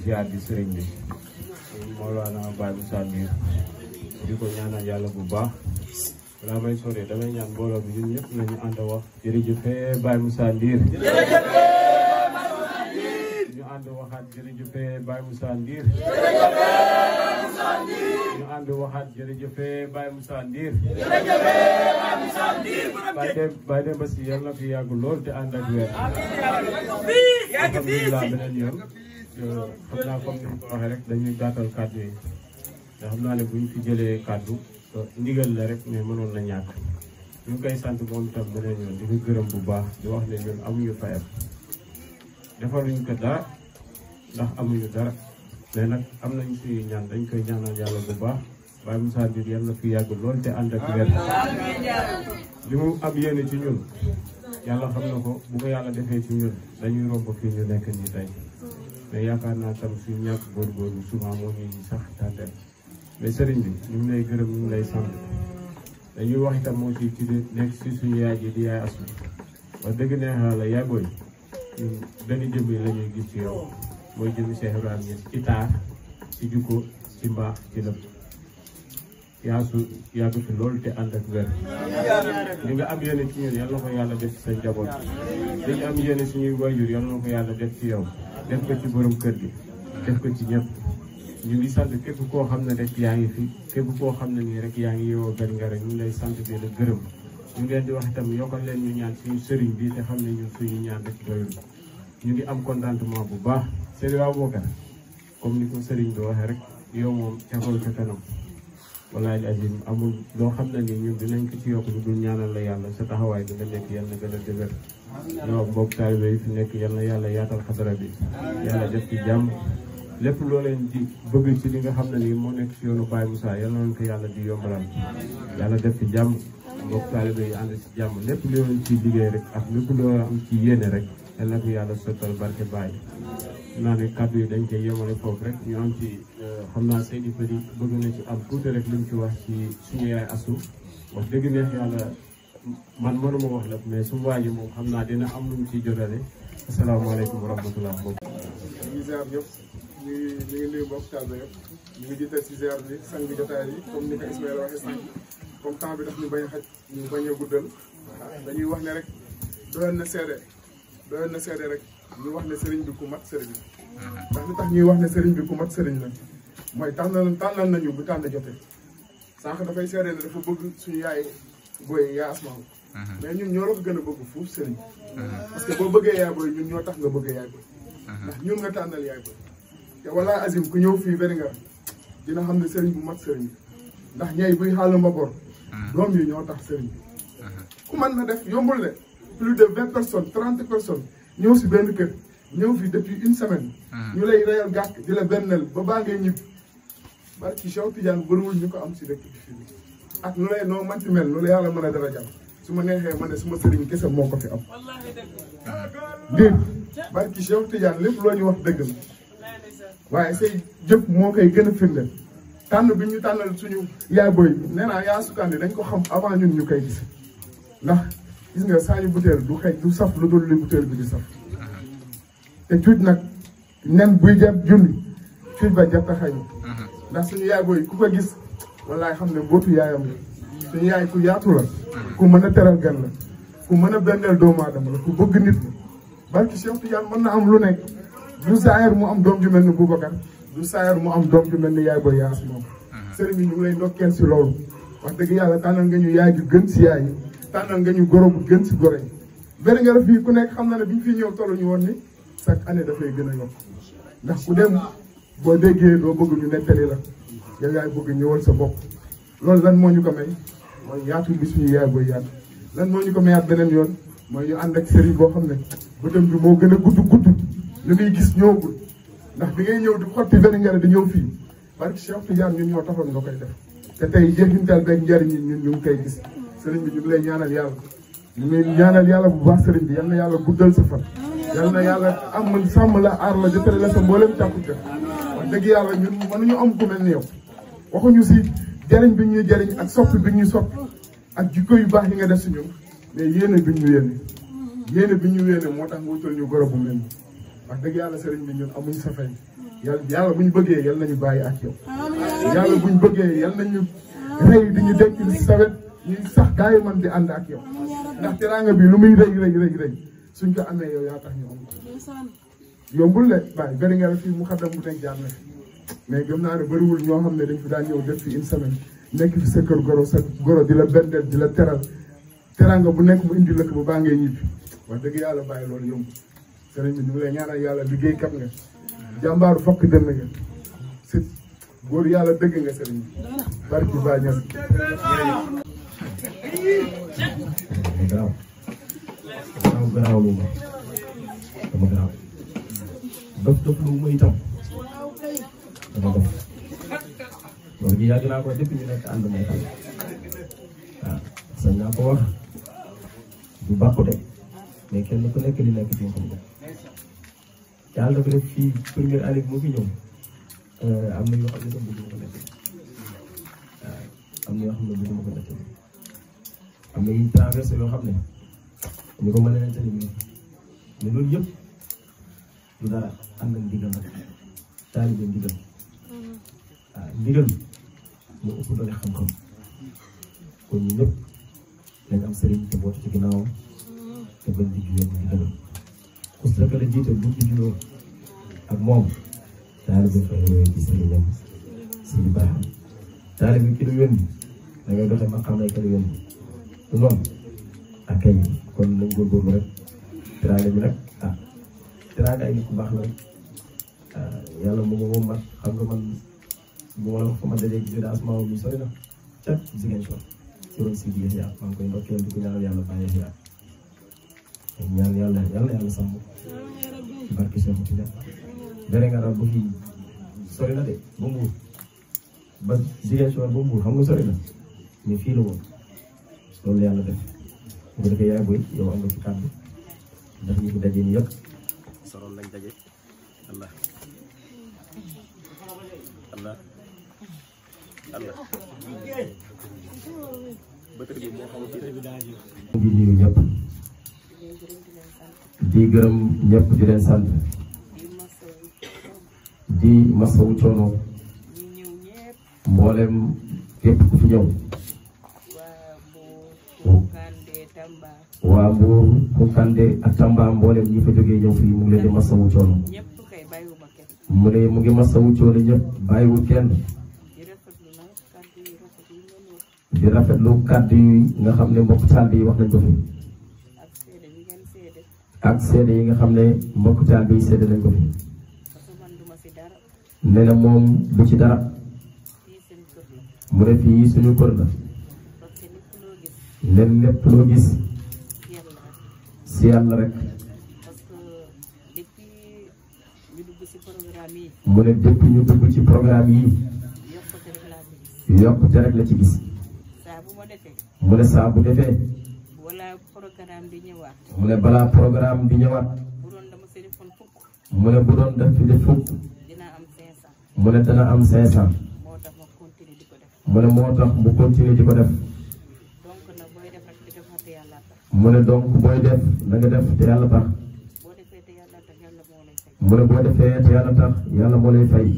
ziar di sëriñ bi Mawlana Baye Moussa Ndir di ko ñaanal yàlla bu baax balaa may sore damay ñaan mbooloo bi ñun ñëpp nañu ànd wax jërëjëf Baye Moussa Ndir ñu ànd waxaat jërëjëf Baye Moussa Ndir ñu ànd waxaat jërëjëf Baye Moussa Ndir Baye Demba Sy yàlla na fi yàgg lool te ànd ak wér alhamdulilah beneen yoon xam naa comme ni ko waxee rek dañuy gàttal kàddu yi te xam naa ne bu ñu fi jëlee kàddu ndigal la rek mais mënoon na ñàkk ñu ngi koy sant moom itam beneen yoon di ko gërëm bu baax di wax ne ñun amuñu fayam defaluñ ko dara ndax amuñu dara mais nag am nañ suñu ñaan dañ koy ñaanal yàlla bu baax Baye Moussa Ndir yàlla na fi yàgg lool te ànd ak wér li mu am yéene ci ñun yàlla xam na ko bu ko yàlla defee ci ñun dañuy romb fii ñu nekk nii tey mais yaakaar naa tam suñu ñàkk góorgóorlu souvent moo ñuy sax tàndeel mais sëriñ bi ñu ngi lay gërëm ñu ngi lay sant dañuy wax itam moo ci nekk si suñu yaay ji di yaay asu wax dëgg neex la yaay booy ñun benn jëm yi la ñuy gis ci yow mooy jëmi Cheikh Ibrahima Niass ci taar ci jukko ci mbaax ci lépp yaasu yàgg fi loolu te ànd ak wér li nga am yéene ci ñun yal na ko yàlla def ci sa njaboot li ñu am yéene suñuy waajur yal na ko yàlla def ci yow def ko ci borom kër gi def ko ci ñëpp ñu ngi sant képp koo xam ne rek yaa ngi fi képp koo xam ne nii rek yaa ngi yow benn nga rek ñu ngi lay sant di la gërëm ñu ngi leen di wax itam yokkal leen ñu ñaan suñu sëriñ bi te xam ne ñun suñu ñaan rek doyul ñu ngi am contentement bu baax sëriñ Aboubacar comme ni ko sëriñ bi waxee rek yow moom cafal ca kanam walaay azim amul loo xam ne nii ñun dinañ ko ci yokk lu dul ñaanal la yàlla sa taxawaay bi nga nekk yal na gën a dëgër ñoo mbokk taalibe yi fi nekk yal na yàlla yaatal xadara bi yàlla def ci jàmm lépp loo leen di bëgg ci li nga xam ne nii moo nekk ci yoonu Baye Moussa yal na ko yàlla di yombalal yàlla def ci jàmm mbokk taalibe yi ànd ci jàmm lépp loo leen ciy liggéey rek ak lépp loo am ci yéene rek yal na ko yàlla sottal barke Baye naa ne kàddu yi dañ koy yemale foofu rek ñu am ci xam naa Seydi Fadi bëgg na ci am tuuti rek lu mu ci wax ci suñu yaay asu wax dëgg neex yàlla man mënuma wax lépp mais su waa ji moom xam naa dina am lu mu ciy jotale asalaamaaleykum wa rahmatullah boobu ñu ngi ziar ñëpp ñu ngi nuyu mbokk taal ba yëpp ñu ngi jiital si ziar bi sang bi jotaay yi comme ni ko Ismaïla waxee sànq comme temps bi daf ñu bañ a xaj ñu bañ a guddal dañuy wax ne rek doyoon na seede rek ñu wax ne sëriñ bi ku mat sëriñ la ndax li tax ñuy wax ne sëriñ bi ku mat sëriñ la mooy tànnal nañu bu tànn jotee sànq dafay seede ne dafa bëgg suñu yaay booy yaa asmaaw mais ñun ñoo la ko gën a bëgg fuuf sëriñ parce que boo bëggee yaay booy ñun ñoo tax nga bëggee yaay booy ndax ñun nga tànnal yaay booy te wala azim ku ñëw fii beri nga dina xam ne sëriñ bu mat sëriñ ndax ñay buy xaalu mbabor doom yi ñoo tax sëriñ bi ku mën na def yombul de plus de 20 personnes 30 personnes ñëw si benn kër ñëw fi depuis une semaine ñu lay reyal gàkk di la bennel ba baa ngay ñibbi barki Cheikh Tidiane bëriwul ñu ko am si dëkk bi fii ak nu lay noo manti mel nu la yàlla mën a dara jàll su ma neexee ma ne suma sëriñ kese moo ko fi am dégg barki Cheikh Tidiane lépp loo ñu wax dëgg la waaye say jëf moo koy gën a firndeel tànn bi ñu tànnal suñu yaay booy nee naa yaa sukandi dañ ko xam avant ñun ñu koy gis ndax gis nga saañu butéel du xëy du saf lu dul li butéel bi di saf te cuuj nag nen buy jàpp junni cuuj ba jàpp xañu ndax suñu yaay booy ku ko gis wallaay xam ne mbootu yaayam la suñu yaay ku yaatu la ku mën a teral gan la ku mën a benneel doomu aadama la ku bëgg nit la barki Cheikh Tidiane mën na am lu nekk du saayar mu am doom ju mel ni Boubacar du saayar mu am doom ju mel ni yaay booy yaas moom sëriñ bi ñu ngi lay ndokkeel si loolu wax dëgg yàlla tànnal nga ñu yaay ju gën si yaay yi tànnal nga ñu goro bu gën si gore yi bari nga fii ku nekk xam na ne bi ñu fiy ñëw tollu ñu woon ni chaque année dafay gën a yokk ndax ku dem boo déggee doo bëgg ñu nettali la yow yaay bëgg ñëwal sa bopp loolu lan moo ñu ko may mooy yaatu bi suñu yaay booy yaatu lan moo ñu ko mayaat beneen yoon mooy ñu ànd ak sëriñ boo xam ne bëtam bi moo gën a gudd li muy gis ñëwagul ndax bi ngay ñëw di xotti benn ngere di ñëw fii barke Cheikh Tidiane ñun ñoo taxoon nga koy def te tey jeexintal beeg njariñ yi ñun ñu ngi koy gis sëriñ bi ñu ngi lay ñaanal yàlla ñu ngi ñaanal yàlla bu baax sëriñ bi yal na yàlla guddal sa fan yal na yàlla am sàmm la aar la jotale la sa mboolem càkkute wax dëgg yàlla ñun mënuñu am ku mel ni yow waxuñu si jariñ bi ñuy jariñ ak soppi bi ñuy soppi ak jikko yu baax yi nga def si ñun mais yéene bi ñu yéene moo tax nga wutal ñu goro bu mel wax dëgg yàlla sëriñ bi ñun amuñ sa fay yàlla buñ bëggee yal nañu bàyyi ak yow yàlla buñ bëggee yal nañu rëy di ñu dekk sawet ñuy sax gaa yi man di ànd ak yow ndax teraanga bi lu muy rëy suñ ko amee yow yaa tax ñu am yombul le bàyyi bëri nga la fii mu xaddam bu nekk jaar na fi mais gëm naa ne bëriwul ñoo xam ne dañ fi daan ñëw def fi une semaine nekk fi sa kër goro sa goro di la bendel di la teral teraanga bu nekk mu indi lëkk ba baa ngay ñibbi wax dëgg yàlla bàyyi loolu yomb sëriñ bi ñu ngi lay ñaanal yàlla liggéeykat nga jàmbaaru fokk dënn nga si góor yàlla dëgg nga sëriñ bi barki ba ñas garaaw lu ma dama garaaw dof lu ma itam dama dof loolu ji yàgg naa ko depuis ñu nekk ànd may xam waaw sañ naa ko wax du bàqu de mais kenn ku nekk li nekk ci xam nga yàlla dafa def fii première année bi mu fi ñëw am na yoo xam ne sax bëgguma ko nekk waaw am na yoo xam ne bëgguma ko nekk am na yiñ traversé yoo xam ne ñu ko mën a nettali bi mais loolu yëpp du dara am na ndigal nag taalibe ndigal waaw ndigal moo ëpp doole xam-xam kon ñu ñëpp dañ am sëriñ te bootu ci ginnaaw te bañ di juyoo ndigalam ku sa la jiite bu di juyoo ak moom taalibe fa yooyu ci sëriñam si di baaxam taalibe ki la yónni da ngay doxee ma xam ne ki la yónni du noonu ak kay kon nañ góorgóorlu rek teraanga bi nag teraanga ay nit ku baax la rek yàlla moom mat xam nga man bu ma la fa ma dajee ci asmaa bi sori na ca Ziguinchor suron si di yaa maa ngi koy ndokkeel di ko ñaanal yàlla bàyyi yaa ñaan yàlla sàmm ci barke Cheikh ci nekk bere nga daal ba fii sori na de ba Mbuur ba Ziguinchor ba Mbuur xam nga sori na mais fii la woon loolu yàlla def bu ko defee yaay booy yow am nga ci kàddu ndax ñi fi daje nii yëpp soroon lañ daje Allah bëtër bi moo xaw a ngi nuyu ñëpp di gërëm ñëpp di leen sant di masawu coono mboolem képp ku fi ñëw waa Mbour Koukandé ak Tamba mboolem ñi fa jógee ñëw fii mu ngi leen di masawu coono mu ne mu ngi masawu coono ñëpp bàyyiwul kenn di rafetlu kàddu yi nga xam ne mbokk taal bi wax nañ ko fi ak seede yi nga xam ne mbokk taal bi seede nañ ko fi nee na moom du ci dara mu ne fii suñu kër la leen lépp loo gis si yàlla rek mu ne depuis ñu dugg ci programme yi yokkute rek la ci gis mu ne saa bu defee mu ne balaa programme di ñëwaat mu ne bu doon def fi def fukk mu ne dana am 500 mu ne moo tax mu continuer di ko def mu ne donc booy def da nga def te yàlla tax mu ne boo defee te yàlla tax yàlla moo lay fay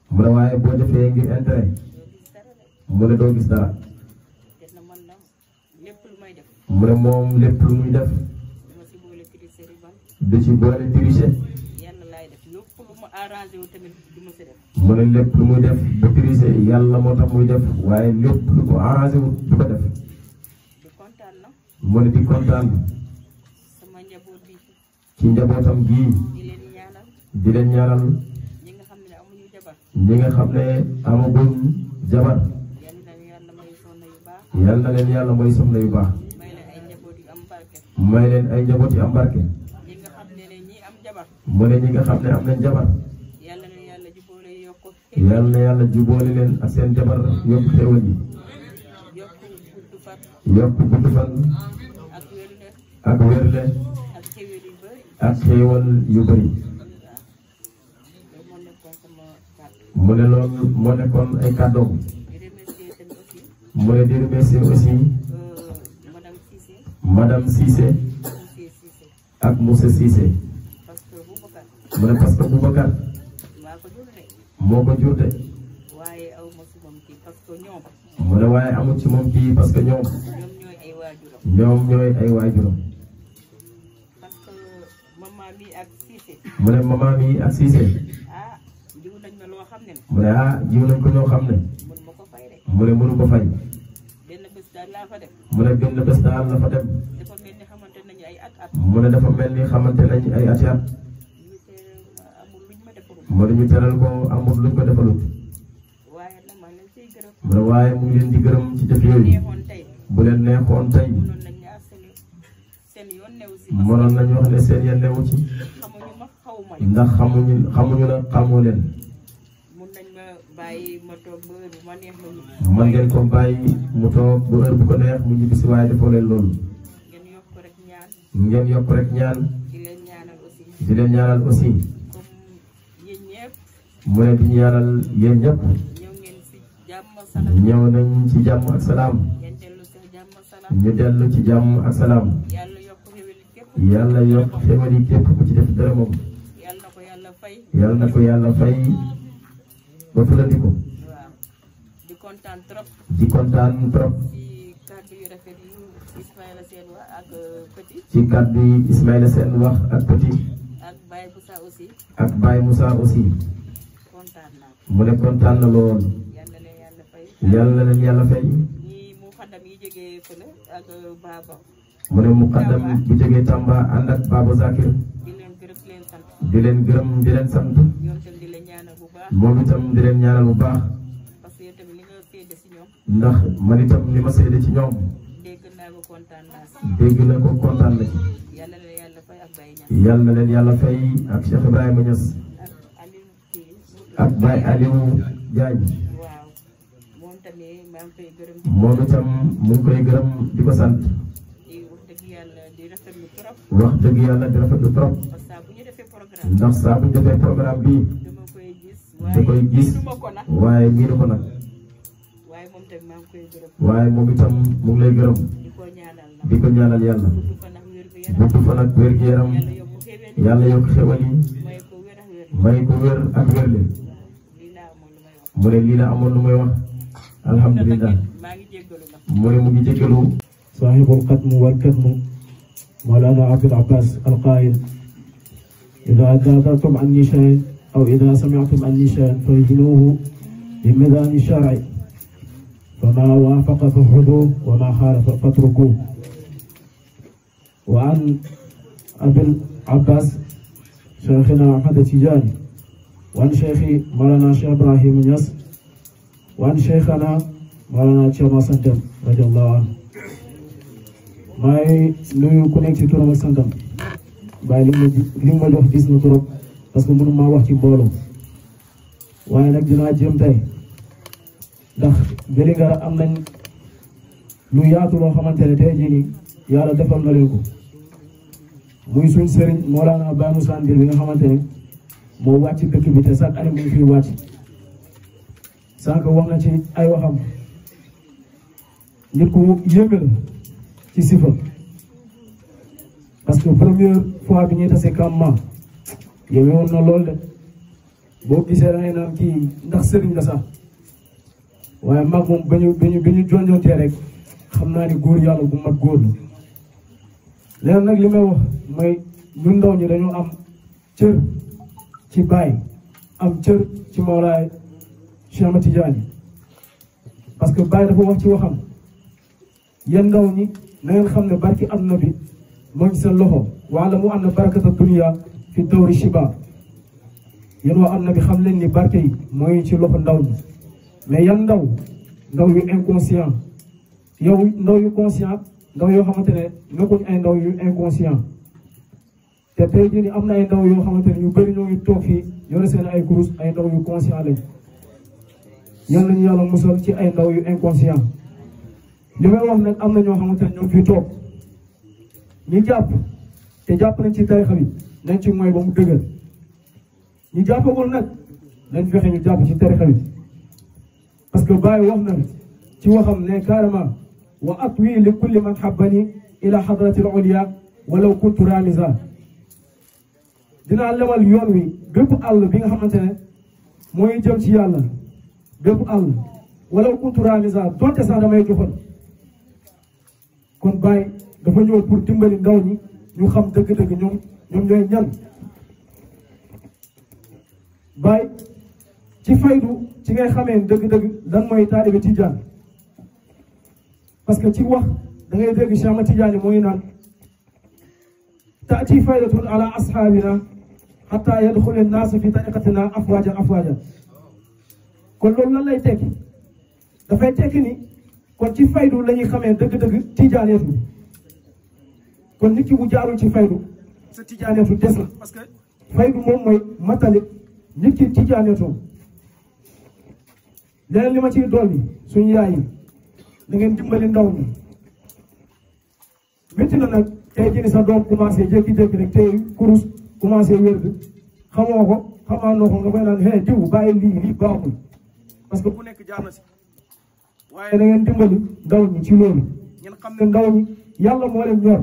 mu ne waaye boo defee ngir intérêt mu ne doo gis dara mu ne moom lépp lu muy def du ci boole tricher mu ne lépp lu muy def bu tricher yàlla moo tax muy def waaye lépp lu ko arrangé wul du ko def mu ne di kontaan ci njabootam gii di leen ñaanal ñi nga xam ne amaguñ jabar yal na leen yàlla mooy soxna yu baax may leen ay njaboot yu am barke mu ne ñi nga xam ne am nañ jabar yal na yàlla jubóole leen ak seen jabar yokk xéwal yi yokk gudd fan ak wérle ak xéwal yu bëri mu ne loolu moo nekkoon ay kàddoom mu ne di remercier aussi madame Cissé ak monsieur Cissé mu ne parce que Boubacar moo ko jur de waaye aw ma si moom kii parce que ñoom mu ne waaye amul ci moom kii parce que ñoom ñooy ay waajuram ñooy ay waajuram parce que maman mi ak Cissé mu ne maman mi ak Cissé ah jiw nañ ma loo xam ne mu ne jiw nañ ko ñoo xam ne mënu ma ko fay de mu ne mënu ko fay benn bés daal laa fa dem mu ne benn bés daal la fa dem dafa mel ni xamante nañu ay at mu ne dafa mel ni xamante nañ ay ati at amul luñ ma defalul mu ne ñu teral ko amul luñ ko defalut waaye nag maa leen siy gërëm mu ne waaye mu ngi leen di gërëm ci jëf yooyu neexoon tey bu leen neexoon tey mënoon nañ ne seen yoon new si mënoon nañu wax ne seen yenn newu ci xamuñu ma xawuma ndax xamuñu la xamoo leen mun nañ ma bàyyi ma toog ba heure bu ma neex ma ñu man ngeen ko bàyyi mu toog bu heure bu ko neex mu ñibbi si waaye defoo leen loolu ngeen yokk rek ñaan ngeen yokk rek ñaan di leen ñaanal aussi di leen ñaanal aussi comme yéen ñëpp mu ne di ñaanal yéen ñëpp ñëw ngeen si jàmm salaam ñëw nañ ci jàmm ak salaam ngeen dellu si jàmm salaam ñu dellu ci jàmm ak salaam yàlla yokk xéwal képp yàlla yokk xéwal yi képp ku ci def dërëmam yàlla na ko yàlla fay yàlla na ko yàlla fay ba fulandiku waaw di kontaan trop di kontaan trop ci kàddu yu rafet yu Ismaïla Sène wax ak Petit ci kàddu yi Ismaïla Sène wax ak Petit ak Baye Moussa aussi ak Baye Moussa aussi kontaan naa mu ne kontaan na lool yàlla na yàlla fay yàlla na leen yàlla fay ñi mu xaddam yi jógee fële ak Baba mu ne muqaddam bu jógee Tamba ànd ak Baba Zakir di leen gërëm di leen sant di leen gërëm di leen sant ñoom tam di leen ñaanal bu baax moom itam di leen ñaanal bu baax parce que yow tamit li nga séede si ñoom ndax man itam li ma seede ci ñoom dégg naa ko kontaan naa si dégg na ko kontaan na ci yàlla na yàlla fay ak Baye Niass yàlla na leen yàlla fay ak Cheikh Ibrahima Niass ak Aliou kii ak Baye Aliou Diagne waaw moom tamit maa ngi koy gërëm moom itam mu ngi koy gërëm di ko sant di wax dëgg yàlla di rafetlu trop wax dëgg yàlla di rafetlu trop parce que bu ñu defee programme ndax saa bu ñu defee programme bi dama koy gis da koy gis miinuma ko nag waaye miinu ko nag waaye moom tamit maa ngi koy gërëm waaye moom itam mu ngi lay gërëm di ko ñaanal nag di ko ñaanal yàlla gudd fan ak wér gu yaram gudd fan ak wér gu yaram yàlla yokk xéwal yàlla yokk xewal yi may ko wér ak wér may ko wér ak wérle lii laa amoon lu may wax mu ne lii la amoon lu may wax alhamdulilah maa ngi jéggalu nag mu ne mu ngi jéggalu صاحب القدم والكتم مولانا عبد العباس القائل إذا أجابتم عن نشان أو إذا سمعتم عن نشان فاجنوه بميزان الشرع فما وافق فخذوه وما خالف فاتركوه. وعن أبي العباس شيخنا أحمد التجاني وعن شيخي مولانا شيخ إبراهيم نياس وعن شيخنا مولانا شيخ مسندم رضي الله عنه. maay nuyu ku nekk ci turam ak santam waaye li ma jox gis na trop parce que mënu maa wax ci mbooloo waaye nag dinaa jéem tey ndax Vélingara am nañ lu yaatu loo xamante ne tey jii nii yàlla defal na leen ko muy suñ sëriñ Mawlana Baye Moussa Ndir bi nga xamante ne moo wàcc dëkk bi te chaque année mu ngi fiy wàcc sànq wax na ci ay waxam nit ku yéeme la ci sifa parce que première fois bi ñuy tase campement yéeme woon na lool de boo gisee dangay naan kii ndax sëriñ la sax waaye mag moom ba ñu jonjontee rek xam naa ni góor yàlla bu mat góor la léegi nag li may wax mooy ñun ndaw ñi dañoo am cër ci Baye am cër ci Mawlaay Cheikh Ahmad Tidiane parce que Baye dafa wax ci waxam yéen ndaw ñi na ngeen xam ne barki àdduna bi moo ngi seen loxo wala mu am na barakata dunya fi dawri shiba yéen waa àdduna bi xam leen ni barke yi mooy ci loxo ndaw ñi mais yan ndaw yu inconscient yow ndaw yu conscient ndaw yoo xamante ne nekkuñ ay ndaw yu inconscient te tey jii am na ay ndaw yoo xamante ne yu bëri ñoo ngi toog fii yore seen ay kurus ay ndaw yu conscient lañ yal nañu yàlla musal ci ay ndaw yu inconscient li may wax nag am na ñoo xamante ne ñoo fi toog ñu jàpp te jàpp nañ ci tarixa bi nañ ci mooy ba mu dëgër ñu jàppagul nag nañ fexe ñu jàpp ci tarixa bi parce que Baye wax na ci waxam ne carrément wa atwi li kulli man habbani ila hadratil ulia walaw kuntu ramiza dinaa lemal yoon wi bépp àll bi nga xamante ne mooy jëm ci yàlla bépp àll wala kuntu ramisa donte sax damay joxal kon Baye dafa ñëw pour dimbali ndaw ñi ñu xam dëgg-dëgg ñoom ñooy ñan. Baye ci faydu ci ngay xamee dëgg-dëgg lan mooy taalibe Tijaan parce que ci wax da ngay dégg Cheikh Ahmad Tidiane mooy naan taati faydatun ala asxaabina xataa yadxule naasu fi tariqatina afwaajan afwaajan kon loolu lan lay tekki dafay tekki ni kon ci faydu la ñuy xamee dëgg-dëgg tijaaneetu kon nit ki bu jaarul ci faydu sa tijaaneetu des la parce que faydu moom mooy matalik nit ki tijaaneetoo leneen li ma ciy dolli suñu yaay yi da ngeen dimbali ndaw ñi métti na nag tey jii sa doom commencé jékki-jékki rek tey kurus commencé wér bi xamoo ko xamaanoo ko nga koy naan hey diw bàyyi lii baaxul parce que ku nekk jaar na si waaye da ngeen dimbali ndaw ñi ci loolu ngeen xam ne ndaw ñi yàlla moo leen ñor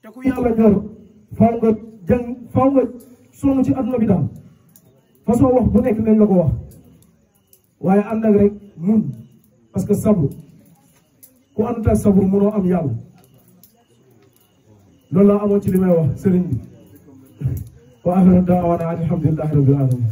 te ku yàlla ñor faw nga sonn ci adduna bi daal façon wax bu nekk nañ la ko wax waaye ànd ak rek mun parce que sabru ku àndut ak sabru mënoo am yàlla loolu laa amoon ci li may wax sëriñ bi wa axiru daawaana alhamdulillahi rabbil alamin